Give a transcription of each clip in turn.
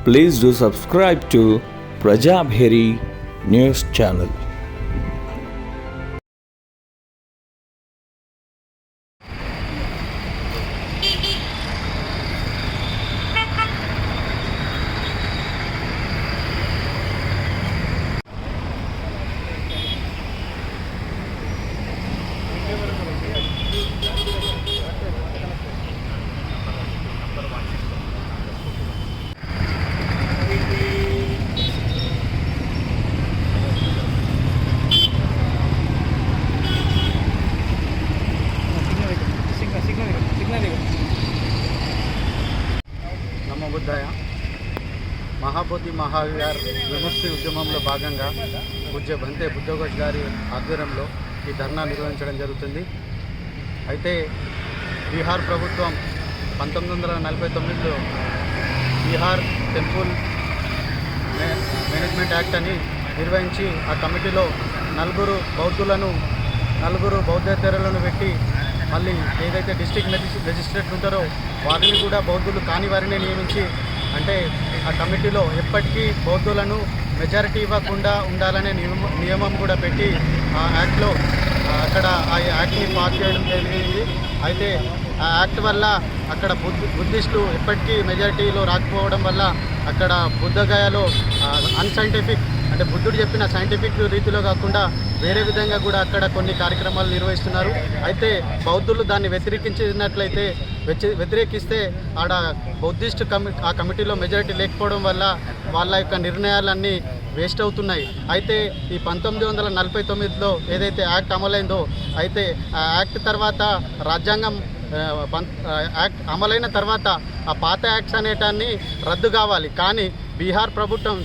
Please do subscribe to Prajabheri News Channel. నమో బుద్ధాయ. మహాబోధి మహావిహార్ విముక్తి ఉద్యమంలో భాగంగా పూజ్య బంతే బుద్ధఘోష్ గారి ఆధ్వర్యంలో ఈ ధర్నా నిర్వహించడం జరుగుతుంది. అయితే బీహార్ ప్రభుత్వం 1949లో బీహార్ టెంపుల్ మేనేజ్మెంట్ యాక్ట్ అని నిర్వహించి ఆ కమిటీలో నలుగురు బౌద్ధేతరులను పెట్టి మళ్ళీ ఏదైతే డిస్ట్రిక్ట్ మెజిస్ట్రేట్ ఉంటారో వారిని కూడా బౌద్ధులు కాని వారిని నియమించి, అంటే ఆ కమిటీలో ఎప్పటికీ బౌద్ధులను మెజారిటీ ఇవ్వకుండా ఉండాలనే నియమం కూడా పెట్టి ఆ యాక్ట్లో అక్కడ ఆ యాక్ట్ని పాస్ చేయడం జరిగింది. అయితే ఆ యాక్ట్ వల్ల అక్కడ బుద్ధిస్టులు ఎప్పటికీ మెజారిటీలో రాకపోవడం వల్ల అక్కడ బుద్ధగయాలో అన్సైంటిఫిక్, అంటే బుద్ధుడు చెప్పిన సైంటిఫిక్ రీతిలో కాకుండా వేరే విధంగా కూడా అక్కడ కొన్ని కార్యక్రమాలు నిర్వహిస్తున్నారు. అయితే బౌద్ధులు దాన్ని వ్యతిరేకిస్తే ఆడ బౌద్ధిస్ట్ ఆ కమిటీలో మెజారిటీ లేకపోవడం వల్ల వాళ్ళ యొక్క నిర్ణయాలన్నీ వేస్ట్ అవుతున్నాయి. అయితే ఈ 1949లో ఏదైతే యాక్ట్ అమలైందో, అయితే ఆ యాక్ట్ తర్వాత రాజ్యాంగం యాక్ట్ అమలైన తర్వాత ఆ పాత యాక్ట్స్ అనేటాన్ని రద్దు కావాలి. కానీ బీహార్ ప్రభుత్వం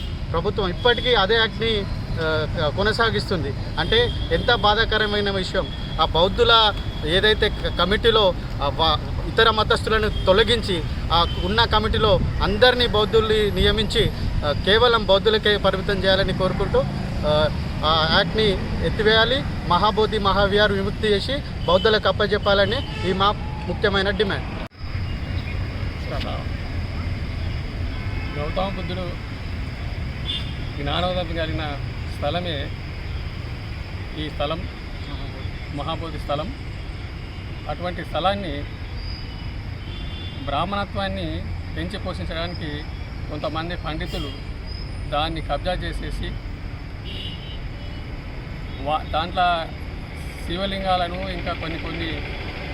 ఇప్పటికీ అదే యాక్ట్ని కొనసాగిస్తుంది. అంటే ఎంత బాధాకరమైన విషయం. ఆ బౌద్ధుల ఏదైతే కమిటీలో ఇతర మతస్థులను తొలగించి ఆ ఉన్న కమిటీలో అందరినీ బౌద్ధుల్ని నియమించి కేవలం బౌద్ధులకే పరిమితం చేయాలని కోరుకుంటూ ఆ యాక్ట్ని ఎత్తివేయాలి. మహాబోధి మహావిహార్ విముక్తి చేసి బౌద్ధులకు అప్పచెప్పాలని ఈ మా ముఖ్యమైన డిమాండ్. గౌతమ బుద్ధుడు జ్ఞానోదయం కలిగిన స్థలమే ఈ స్థలం, మహాబోధి స్థలం. అటువంటి స్థలాన్ని బ్రాహ్మణత్వాన్ని పెంచి పోషించడానికి కొంతమంది పండితులు దాన్ని కబ్జా చేసేసి దాంట్లో శివలింగాలను ఇంకా కొన్ని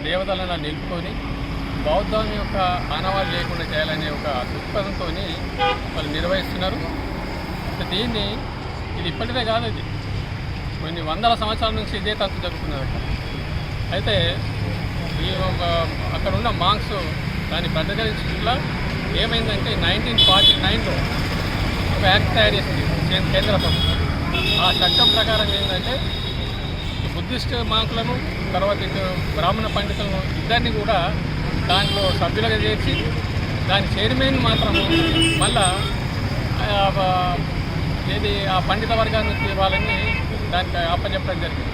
దేవతలను నిలుపుకొని బౌద్ధం యొక్క ఆనవాళ్ళు లేకుండా చేయాలనే ఒక దృక్పథంతో వాళ్ళు నిర్వహిస్తున్నారు. ఇది ఇప్పటిదే కాదు, ఇది కొన్ని వందల సంవత్సరాల నుంచి ఇదే తంతు జరుగుతున్నారు. అయితే ఈ అక్కడ ఉన్న మాంగ్స్ దాన్ని ప్రతిఘటించడంలో ఏమైందంటే 1949లో ఒక యాక్ట్ తయారు చేసింది కేంద్ర ప్రభుత్వం. ఆ చట్టం ప్రకారం ఏంటంటే బుద్ధిస్ట్ మాంకులను తర్వాత బ్రాహ్మణ పండితులను ఇద్దరిని కూడా దాంట్లో సభ్యులుగా చేర్చి దాని చైర్మన్ మాత్రము మళ్ళా ఆ పండిత వర్గానికి వాళ్ళని దానికి అప్పచెప్పడం జరిగింది.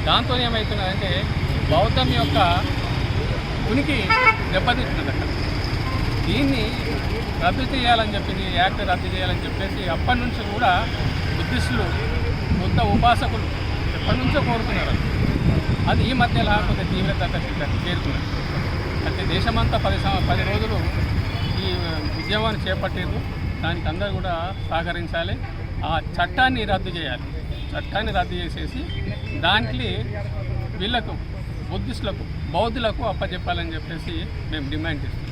దాంతో ఏమవుతున్నదంటే బౌద్ధం యొక్క ఉనికి దెబ్బతింటున్నది. అక్కడ దీన్ని రద్దు చేయాలని చెప్పి యాక్ట్ రద్దు చేయాలని చెప్పేసి అప్పటి నుంచి కూడా బుద్ధిస్టులు బుద్ధ ఉపాసకులు ఎప్పటి నుంచో కోరుతున్నారు. అది ఈ మధ్యలో కొంత తీవ్రత చేరుతున్నది. అయితే దేశమంతా 10 రోజులు ఈ ఉద్యమాన్ని చేపట్టారు. దానికి అందరూ కూడా సహకరించాలి. ఆ చట్టాన్ని రద్దు చేయాలి. చట్టాన్ని రద్దు చేసేసి దాంట్లో వీళ్ళకు బుద్ధిస్టులకు బౌద్ధులకు అప్పచెప్పాలని చెప్పేసి మేము డిమాండ్ చేస్తాం.